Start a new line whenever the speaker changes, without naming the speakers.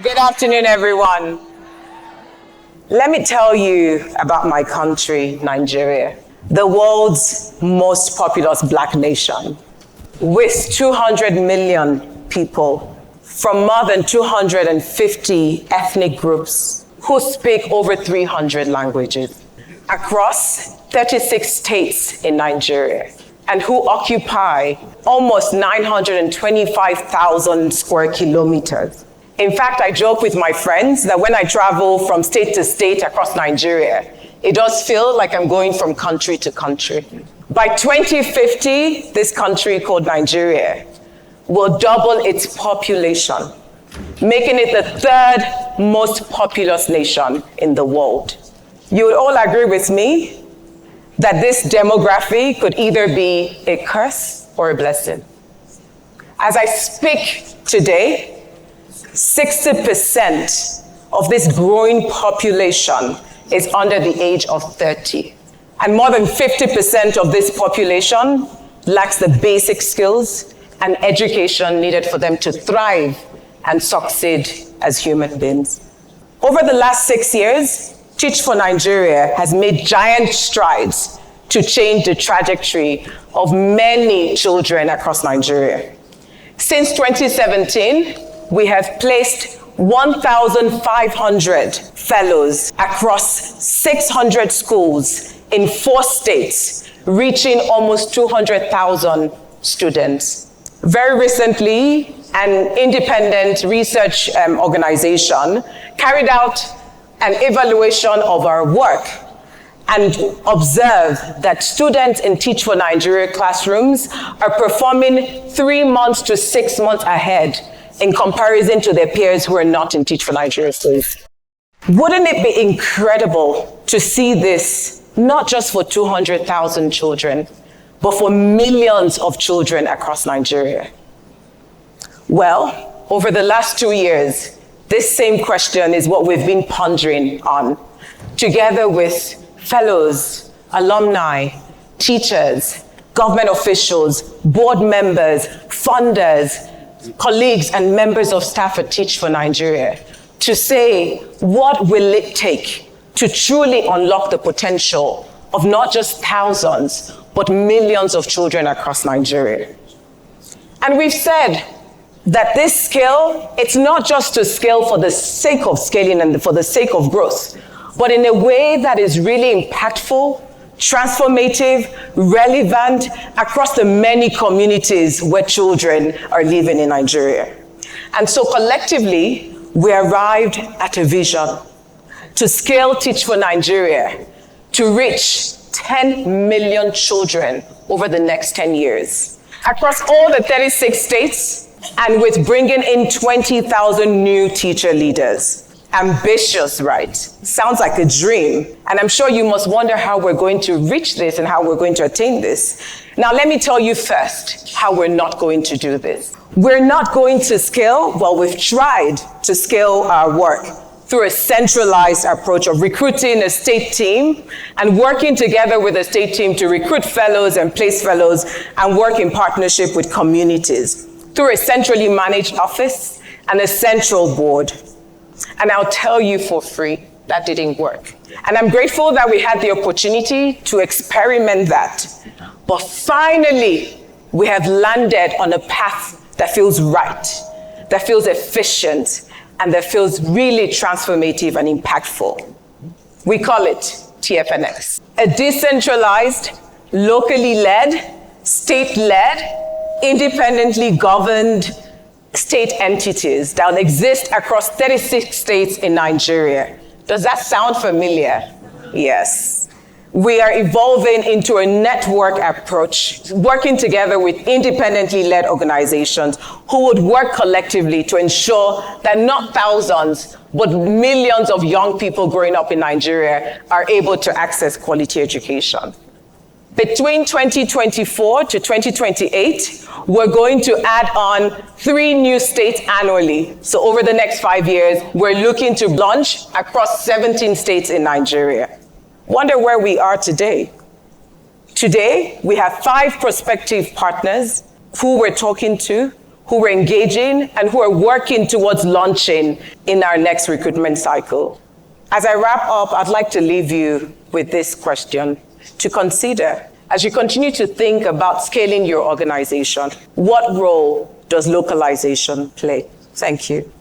Good afternoon, everyone. Let me tell you about my country, Nigeria, the world's most populous Black nation, with 200 million people from more than 250 ethnic groups who speak over 300 languages across 36 states in Nigeria, and who occupy almost 925,000 square kilometers. In fact, I joke with my friends that when I travel from state to state across Nigeria, it does feel like I'm going from country to country. By 2050, this country called Nigeria will double its population, making it the third most populous nation in the world. You would all agree with me that this demography could either be a curse or a blessing. As I speak today, 60% of this growing population is under the age of 30. And more than 50% of this population lacks the basic skills and education needed for them to thrive and succeed as human beings. Over the last 6 years, Teach for Nigeria has made giant strides to change the trajectory of many children across Nigeria. Since 2017, we have placed 1,500 fellows across 600 schools in 4 states, reaching almost 200,000 students. Very recently, an independent research organization carried out an evaluation of our work and observed that students in Teach for Nigeria classrooms are performing 3 months to 6 months ahead in comparison to their peers who are not in Teach for Nigeria schools. Wouldn't it be incredible to see this, not just for 200,000 children, but for millions of children across Nigeria? Well, over the last 2 years, this same question is what we've been pondering on, together with fellows, alumni, teachers, government officials, board members, funders, colleagues, and members of staff at Teach for Nigeria, to say, what will it take to truly unlock the potential of not just thousands, but millions of children across Nigeria? And we've said that this scale, it's not just to scale for the sake of scaling and for the sake of growth, but in a way that is really impactful, transformative, relevant across the many communities where children are living in Nigeria. And so collectively, we arrived at a vision to scale Teach for Nigeria to reach 10 million children over the next 10 years across all the 36 states, and with bringing in 20,000 new teacher leaders. Ambitious, right? Sounds like a dream. And I'm sure you must wonder how we're going to reach this and how we're going to attain this. Now, let me tell you first how we're not going to do this. We're not going to scale, well, we've tried to scale our work through a centralized approach of recruiting a state team and working together with a state team to recruit fellows and place fellows and work in partnership with communities through a centrally managed office and a central board. And I'll tell you for free, that didn't work. And I'm grateful that we had the opportunity to experiment that. But finally, we have landed on a path that feels right, that feels efficient, and that feels really transformative and impactful. We call it TFNX, a decentralized, locally led, state-led, independently governed state entities that will exist across 36 states in Nigeria. Does that sound familiar? Yes. We are evolving into a network approach, working together with independently led organizations who would work collectively to ensure that not thousands, but millions of young people growing up in Nigeria are able to access quality education. Between 2024 to 2028, we're going to add on 3 new states annually. So over the next 5 years, we're looking to launch across 17 states in Nigeria. Wonder where we are today. Today, we have 5 prospective partners who we're talking to, who we're engaging and who are working towards launching in our next recruitment cycle. As I wrap up, I'd like to leave you with this question to consider as you continue to think about scaling your organization. What role does localization play? Thank you.